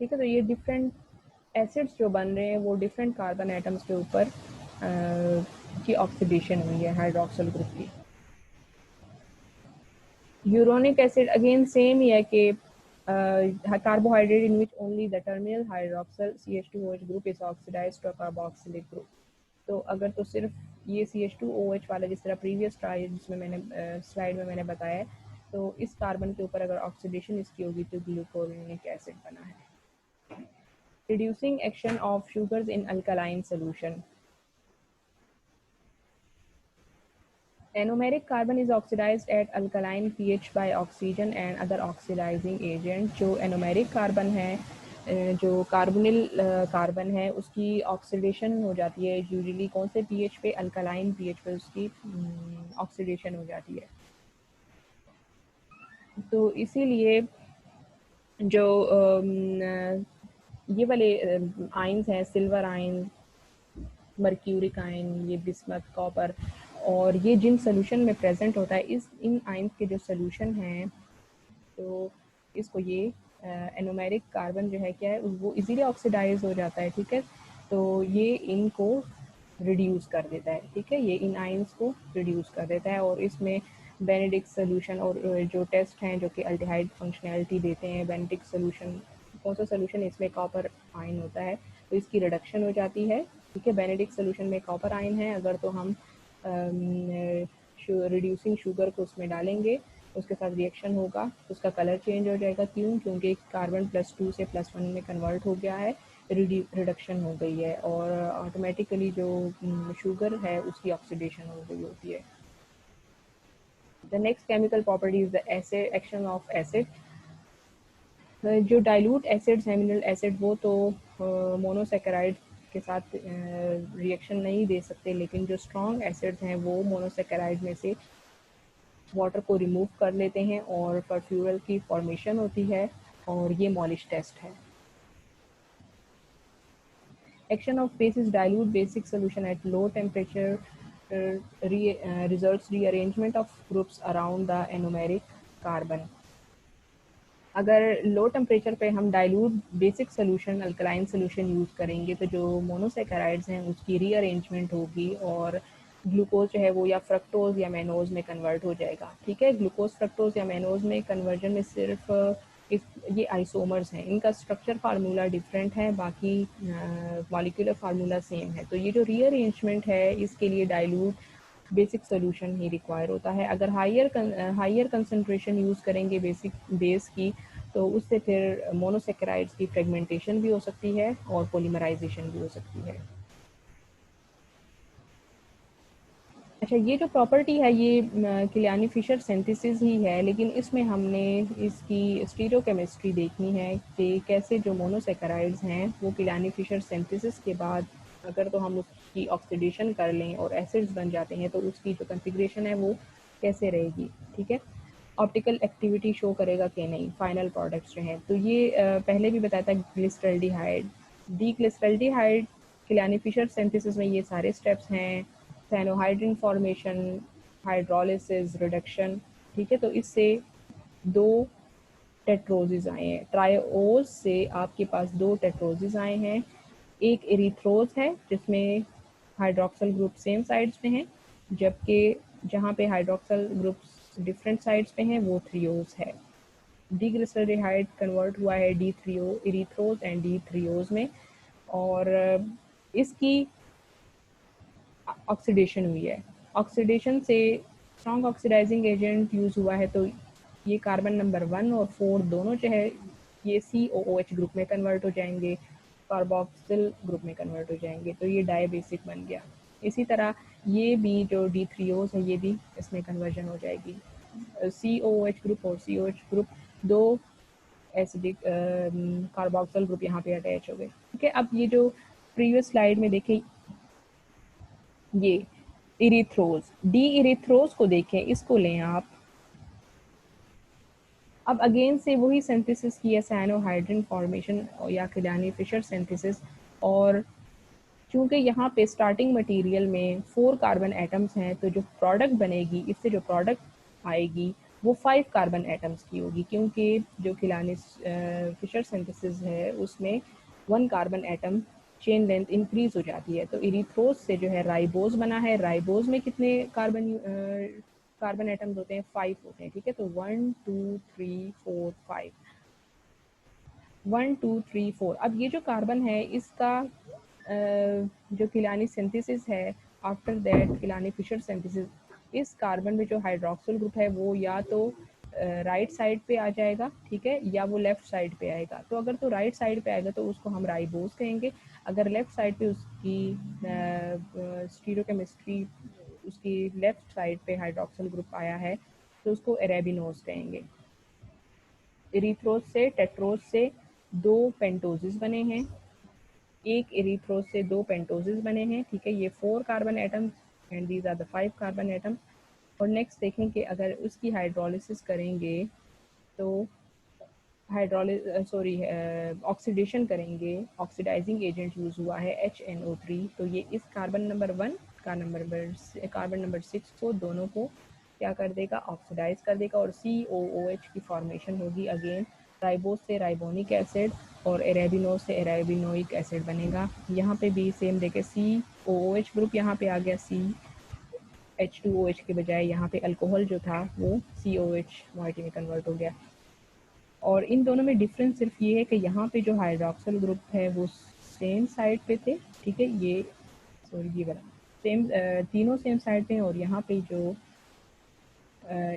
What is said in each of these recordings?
ठीक है। तो ये डिफरेंट एसिड्स जो बन रहे हैं वो डिफरेंट कार्बन एटम्स के ऊपर की ऑक्सीडेशन हुई है हाइड्रोक्सिल ग्रुप की। यूरोनिक एसिड अगेन सेम ही है कि carbohydrate in which only the terminal hydroxyl CH2OH group is oxidized to a carboxylic group। तो अगर तो सिर्फ ये CH2OH वाला जिस तरह प्रीवियस ट्राई जिसमें मैंने स्लाइड में मैंने बताया, तो इस कार्बन के ऊपर अगर ऑक्सीडेशन इसकी होगी तो ग्लूकोनिक एसिड बना है। Reducing action of sugars in alkaline solution. Anomeric carbon is oxidized at alkaline pH by oxygen and other oxidizing agent। जो anomeric carbon है जो कार्बोनिल कार्बन है उसकी ऑक्सीडेशन हो जाती है यूजुअली कौन से पीएच पे, अल्कलाइन पीएच पे उसकी ऑक्सीडेशन हो जाती है। तो इसीलिए जो ये वाले आयंस हैं, सिल्वर आयन, मर्क्यूरिक आयन, ये बिस्मथ, कॉपर, और ये जिन सोल्यूशन में प्रेजेंट होता है इन आयंस के जो सोल्यूशन हैं तो इसको ये एनोमेरिक कार्बन जो है क्या है वो इजीली ऑक्सीडाइज हो जाता है। ठीक है, तो ये इनको रिड्यूस कर देता है। ठीक है, ये इन आयंस को रिड्यूस कर देता है और इसमें बेनेडिक्ट सोल्यूशन और जो टेस्ट हैं जो कि अल्डिहाइड फंक्शनैलिटी देते हैं, बेनेडिक्ट सोल्यूशन कौन सा सोल्यूशन इसमें कॉपर आयन होता है तो इसकी रिडक्शन हो जाती है। ठीक है, बेनेडिक्ट सोल्यूशन में कॉपर आयन है, अगर तो हम रिड्यूसिंग शुगर को उसमें डालेंगे उसके साथ रिएक्शन होगा, उसका कलर चेंज हो जाएगा। क्यों? क्योंकि कार्बन +2 से +1 में कन्वर्ट हो गया है, रिडक्शन हो गई है और ऑटोमेटिकली जो शुगर है उसकी ऑक्सीडेशन हो गई होती है। The next chemical property is the acid action of acid. जो डाइल्यूट एसिड्स हैं, मिनरल एसिड, वो तो मोनोसेकेराइड के साथ रिएक्शन नहीं दे सकते, लेकिन जो स्ट्रॉन्ग एसिड्स हैं वो मोनोसेकेराइड में से वाटर को रिमूव कर लेते हैं और परफ्यूरल की फॉर्मेशन होती है और ये मॉलिश टेस्ट है। Action of basis dilute basic solution at low temperature results rearrangement of groups around the anomeric carbon. अगर लो टेम्परेचर पे हम dilute basic solution alkaline solution use करेंगे तो जो मोनोसेकेराइड्स हैं उसकी रीअरेंजमेंट होगी और ग्लूकोज जो है वो या फ्रक्टोज या मैनोज में कन्वर्ट हो जाएगा। ठीक है, ग्लूकोज फ्रक्टोज या मैनोज में कन्वर्जन में सिर्फ ये आइसोमर्स हैं, इनका स्ट्रक्चर फार्मूला डिफरेंट है, बाकी मॉलिक्यूलर फार्मूला सेम है। तो ये जो रीअरेंजमेंट है इसके लिए डाइल्यूट बेसिक सोल्यूशन ही रिक्वायर होता है। अगर हायर कंसनट्रेशन यूज़ करेंगे बेसिक बेस की तो उससे फिर मोनोसेकेराइड्स की फ्रेगमेंटेशन भी हो सकती है और पॉलीमराइजेशन भी हो सकती है। अच्छा, ये जो प्रॉपर्टी है ये किलियानी फिशर सिंथेसिस ही है, लेकिन इसमें हमने इसकी स्टीरियोकेमिस्ट्री देखनी है कि कैसे जो मोनोसेकेराइड्स हैं वो किलियानी फिशर सिंथेसिस के बाद अगर तो हम उसकी ऑक्सीडेशन कर लें और एसिड्स बन जाते हैं तो उसकी जो कॉन्फ़िगरेशन है वो कैसे रहेगी। ठीक है, ऑप्टिकल एक्टिविटी शो करेगा कि नहीं फाइनल प्रोडक्ट्स जो हैं। तो ये पहले भी बताया था glyceraldehyde, D glyceraldehyde, Kiliani Fischer synthesis में ये सारे स्टेप्स हैं, साइनोहाइड्रिन फॉर्मेशन, हाइड्रोलिसिस, रिडक्शन। ठीक है, तो इससे 2 टेट्रोजिस आए हैं, ट्रायोज से आपके पास 2 टेट्रोजिस आए हैं। एक एरिथ्रोज है जिसमें हाइड्रोक्सल ग्रुप सेम साइड्स पे हैं, जबकि जहाँ पे हाइड्रोक्सल ग्रुप्स डिफरेंट साइड्स पे हैं वो थ्रियोज है। डीग्लिसरल्डिहाइड कन्वर्ट हुआ है D3O एरिथ्रोज एंड D3ओज में और इसकी ऑक्सीडेशन हुई है। ऑक्सीडेशन से स्ट्रॉन्ग ऑक्सीडाइजिंग एजेंट यूज़ हुआ है तो ये कार्बन नंबर 1 और 4 दोनों जो है ये COOH ग्रुप में कन्वर्ट हो जाएंगे, कार्बोक्सिल ग्रुप में कन्वर्ट हो जाएंगे, तो ये डाई बेसिक बन गया। इसी तरह ये भी जो D3Os है ये भी इसमें कन्वर्जन हो जाएगी। COOH ग्रुप और COH group 2 acidic carboxyl group यहाँ पे अटैच हो गए। ठीक है, अब ये जो प्रीवियस स्लाइड में देखें ये इरिथ्रोज, डी इरिथ्रोज को देखें, इसको लें आप। अब अगेन से वही सिंथेसिस की है, साइनोहाइड्रिन फॉर्मेशन या किलियानी फिशर सिंथेसिस, और चूंकि यहाँ पे स्टार्टिंग मटेरियल में 4 कार्बन एटम्स हैं तो जो प्रोडक्ट बनेगी, इससे जो प्रोडक्ट आएगी वो 5 कार्बन एटम्स की होगी, क्योंकि जो किलानी फिशर सिंथेसिस है उसमें 1 carbon atom chain length increase हो जाती है। तो इरिथ्रोज से जो है राइबोज बना है। राइबोज में कितने कार्बन एटम्स होते हैं? 5 होते हैं, ठीक है। तो 1 2 3 4 5, 1 2 3 4। अब ये जो कार्बन है इसका जो किलानी सिंथेसिस है, आफ्टर दैट किलानी फिशर सिंथेसिस, इस कार्बन में जो हाइड्रोक्सिल ग्रुप है वो या तो राइट साइड पे आ जाएगा, ठीक है, या वो लेफ्ट साइड पे आएगा। तो अगर तो राइट साइड पे आएगा तो उसको हम राइबोस कहेंगे। अगर लेफ्ट साइड पे उसकी स्टीरियोकेमिस्ट्री, उसकी लेफ्ट साइड पे हाइड्रोक्सिल ग्रुप आया है तो उसको अरेबिनोज कहेंगे। इरिथ्रोज से टेट्रोज से 2 पेंटोजेस बने हैं, एक इरिथ्रोज से 2 पेंटोजेस बने हैं, ठीक है। ये 4 carbon atoms and these are the 5 carbon atoms. और नेक्स्ट देखें कि अगर उसकी हाइड्रोलिसिस करेंगे तो ऑक्सीडेशन करेंगे, ऑक्सीडाइजिंग एजेंट यूज़ हुआ है HNO3। तो ये इस कार्बन नंबर 1 कार्बन नंबर 6 को, दोनों को क्या कर देगा? ऑक्सीडाइज कर देगा और COOH की फॉर्मेशन होगी। अगेन राइबोस से राइबोनिक एसिड और अरेबिनोज से अरेबिनोइक एसिड बनेगा। यहाँ पे भी सेम देखे, COOH ग्रुप यहाँ पे आ गया, H2OH के बजाय यहाँ पे अल्कोहल जो था वो COH मोइटी में कन्वर्ट हो गया। और इन दोनों में डिफरेंस सिर्फ ये है कि यहाँ पे जो हाइड्रोक्सिल ग्रुप है वो सेम साइड पे थे, ठीक है। ये वाला सेम, तीनों सेम साइड पे, और यहाँ पे जो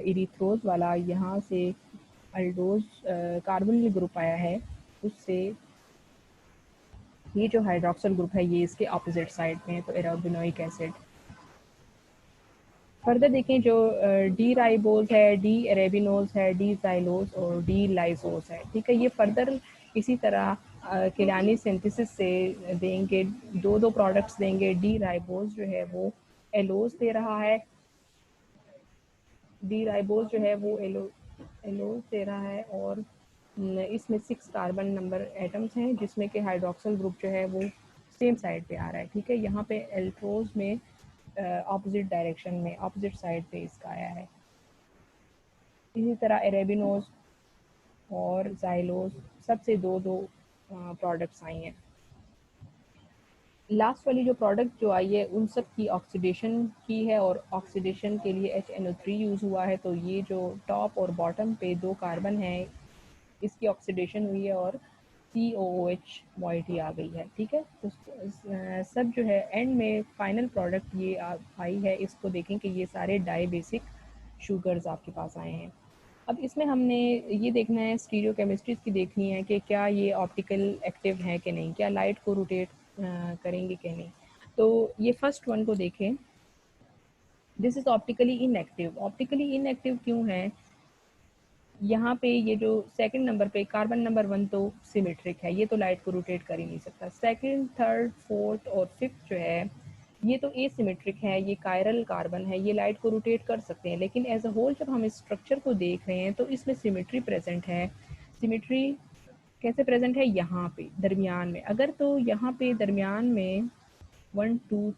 इरिथ्रोज वाला यहाँ से अल्डोज कार्बोनिल ग्रुप आया है, उससे ये जो हाइड्रोक्सिल ग्रुप है ये इसके ऑपोजिट साइड में है, तो एराबिनोइक एसिड। फर्दर देखें, जो डी राइबोज है, डी अरेबिनोज है, डी जाइलोज और डी लाइसोज है, ठीक है। ये फर्दर इसी तरह किलानी सिंथेसिस से देंगे, दो प्रोडक्ट्स देंगे। डी राइबोज जो है वो एलोज दे रहा है, डी राइबोज जो है वो एलोज दे रहा है, और इसमें 6 कार्बन नंबर एटम्स हैं जिसमें कि हाइड्रोक्सिल ग्रुप जो है वो सेम साइड पे आ रहा है, ठीक है। यहाँ पे एल्ट्रोज में ऑपोजिट डायरेक्शन में, ऑपोजिट साइड पे इसका आया है। इसी तरह अरेबिनोज और जाइलोज सबसे दो प्रोडक्ट्स आई हैं। लास्ट वाली जो प्रोडक्ट जो आई है उन सब की ऑक्सीडेशन की है, और ऑक्सीडेशन के लिए HNO3 यूज़ हुआ है। तो ये जो टॉप और बॉटम पे 2 कार्बन हैं इसकी ऑक्सीडेशन हुई है और COOH मोइटी आ गई है, ठीक है। तो सब जो है एंड में फाइनल प्रोडक्ट ये आई है, इसको देखें कि ये सारे डाई बेसिक शुगर्स आपके पास आए हैं। अब इसमें हमने ये देखना है, स्टीरियो केमिस्ट्री की देखनी है कि क्या ये ऑप्टिकल एक्टिव है कि नहीं, क्या लाइट को रोटेट करेंगे कि नहीं। तो ये फर्स्ट वन को देखें, this is optically inactive. Optically inactive क्यों है? यहाँ पे ये जो सेकंड नंबर पे कार्बन नंबर 1 तो सिमेट्रिक है, ये तो लाइट को रोटेट कर ही नहीं सकता। सेकंड, थर्ड, फोर्थ और फिफ्थ जो है ये तो एसिमेट्रिक है, ये कायरल कार्बन है, ये लाइट को रोटेट कर सकते हैं। लेकिन एज अ होल जब हम इस स्ट्रक्चर को देख रहे हैं तो इसमें सिमेट्री प्रेजेंट है। सिमेट्री कैसे प्रेजेंट है? यहाँ पे दरमियान में। अगर तो यहाँ पे दरमियान में 1 2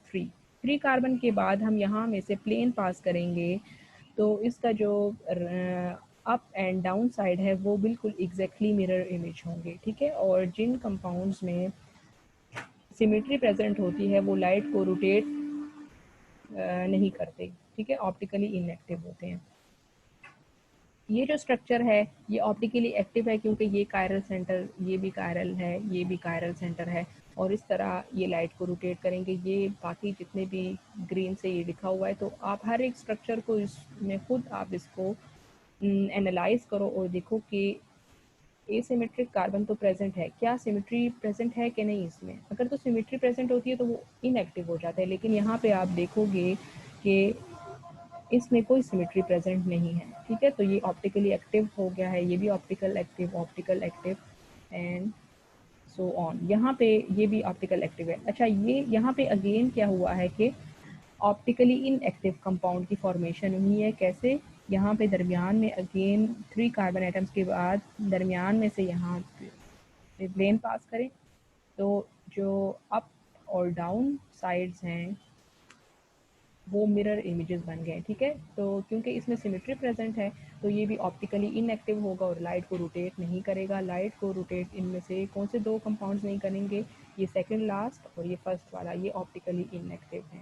3 कार्बन के बाद हम यहाँ में से प्लेन पास करेंगे तो इसका जो अप एंड डाउन साइड है वो बिल्कुल एग्जैक्टली मिरर इमेज होंगे, ठीक है। और जिन कंपाउंड्स में सिमेट्री प्रेजेंट होती है वो लाइट को रोटेट नहीं करते, ठीक है, ऑप्टिकली इनएक्टिव होते हैं। ये जो स्ट्रक्चर है ये ऑप्टिकली एक्टिव है क्योंकि ये कायरल सेंटर, ये भी कायरल है, ये भी कायरल सेंटर है, और इस तरह ये लाइट को रोटेट करेंगे। ये बाकी जितने भी ग्रीन से ये लिखा हुआ है, तो आप हर एक स्ट्रक्चर को इसमें खुद आप इसको एनालाइज करो और देखो कि एसिमेट्रिक कार्बन तो प्रेजेंट है, क्या सिमेट्री प्रेजेंट है कि नहीं इसमें। अगर तो सिमेट्री प्रेजेंट होती है तो वो इनएक्टिव हो जाता है, लेकिन यहाँ पे आप देखोगे कि इसमें कोई सिमेट्री प्रेजेंट नहीं है, ठीक है। तो ये ऑप्टिकली एक्टिव हो गया है, ये भी optical active and so on. यहाँ पे ये भी ऑप्टिकल एक्टिव है। अच्छा, ये यहाँ पे अगेन क्या हुआ है कि ऑप्टिकली इनएक्टिव कंपाउंड की फॉर्मेशन हुई है। कैसे? यहाँ पे दरमियान में अगेन 3 कार्बन एटम्स के बाद दरमियान में से यहाँ पे प्लेन पास करें तो जो अप और डाउन साइड्स हैं वो मिरर इमेजेस बन गए, ठीक है। तो क्योंकि इसमें सिमेट्री प्रेजेंट है तो ये भी ऑप्टिकली इनएक्टिव होगा और लाइट को रोटेट नहीं करेगा। लाइट को रोटेट इनमें से कौन से दो कंपाउंड्स नहीं करेंगे, ये सेकंड लास्ट और ये फर्स्ट वाला, ये ऑप्टिकली इनएक्टिव है।